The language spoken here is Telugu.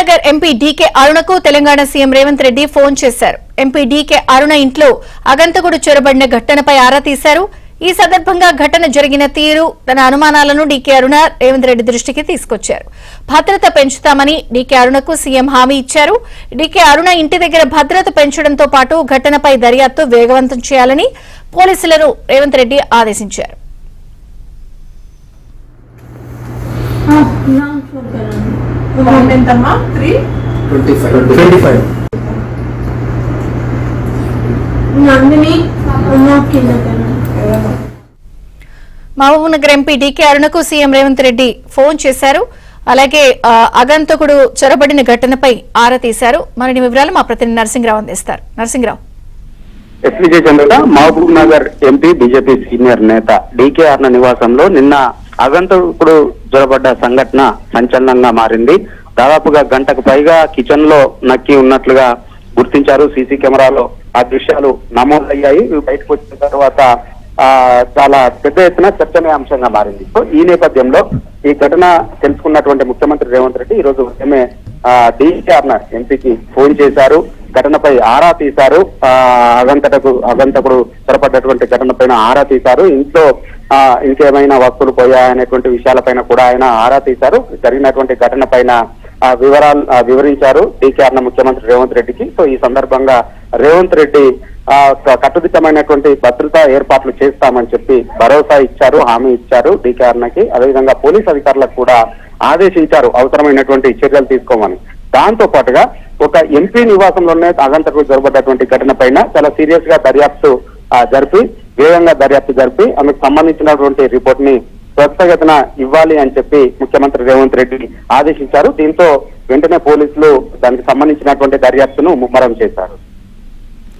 నగర్ ఎంపీ డీకే అరుణకు తెలంగాణ సీఎం రేవంత్ రెడ్డి ఫోన్ చేశారు. ఎంపీ డీకే అరుణ ఇంట్లో అగంతకుడు చొరబడిన ఘటనపై ఆరా తీశారు. ఈ సందర్భంగా ఘటన జరిగిన తీరు, తన అనుమానాలను డీకే అరుణ రేవంత్ రెడ్డి దృష్టికి తీసుకొచ్చారు. భద్రత పెంచుతామని డీకే అరుణకు సీఎం హామీ ఇచ్చారు. డీకే అరుణ ఇంటి దగ్గర భద్రత పెంచడంతో పాటు ఘటనపై దర్యాప్తు వేగవంతం చేయాలని పోలీసులను రేవంత్ రెడ్డి ఆదేశించారు. మహబూబ్నగర్ ఎంపీ డీకే అరుణకు సీఎం రేవంత్ రెడ్డి ఫోన్ చేశారు. అలాగే అగంతకుడు చొరబడిన ఘటనపై ఆరా తీశారు. మరిన్ని వివరాలు మా ప్రతినిధి నరసింహరావు అందిస్తారు. Narasimharao. SVJ Chandra, Mahabub Nagar MP BJP senior నేత డీకే అరుణ నివాసంలో నిన్న అగంతకుడు చొరబడ్డ సంఘటన సంచలనంగా మారింది. దాదాపుగా గంటకు పైగా కిచెన్ లో నక్కి ఉన్నట్లుగా గుర్తించారు. సీసీ కెమెరాలో ఆ దృశ్యాలు నమోదయ్యాయి. బయటకు వచ్చిన తర్వాత చాలా పెద్ద ఎత్తున చర్చనీయాంశంగా మారింది. సో ఈ నేపథ్యంలో ఈ ఘటన తెలుసుకున్నటువంటి ముఖ్యమంత్రి రేవంత్ రెడ్డి ఈ రోజు ఉదయమే డీకే అరుణ ఎంపీకి ఫోన్ చేశారు. ఘటనపై ఆరా తీశారు. అగంతకుడు చొరబడ్డటువంటి ఘటనపైన ఆరా తీశారు. ఇంట్లో ఇంకేమైనా వస్తువులు పోయాయనేటువంటి విషయాలపైన కూడా ఆయన ఆరా తీశారు. జరిగినటువంటి ఘటన పైన వివరాలు వివరించారు డీకే అరుణ ముఖ్యమంత్రి రేవంత్ రెడ్డికి. సో ఈ సందర్భంగా రేవంత్ రెడ్డి కట్టుదిట్టమైనటువంటి భద్రతా ఏర్పాట్లు చేస్తామని చెప్పి భరోసా ఇచ్చారు, హామీ ఇచ్చారు డీకే అరుణకి. అదేవిధంగా పోలీస్ అధికారులకు కూడా ఆదేశించారు అవసరమైనటువంటి చర్యలు తీసుకోమని. దాంతో పాటుగా ఒక ఎంపీ నివాసంలోనే అగంతకుడు జరగబడ్డటువంటి ఘటన పైన చాలా సీరియస్ గా దర్యాప్తు జరిపి, వేగంగా దర్యాప్తు జరిపి అందుకు సంబంధించినటువంటి రిపోర్ట్ ని త్వరితగతిన ఇవ్వాలి అని చెప్పి ముఖ్యమంత్రి రేవంత్ రెడ్డి ఆదేశించారు. దీంతో వెంటనే పోలీసులు దానికి సంబంధించినటువంటి దర్యాప్తును ముమ్మరం చేశారు.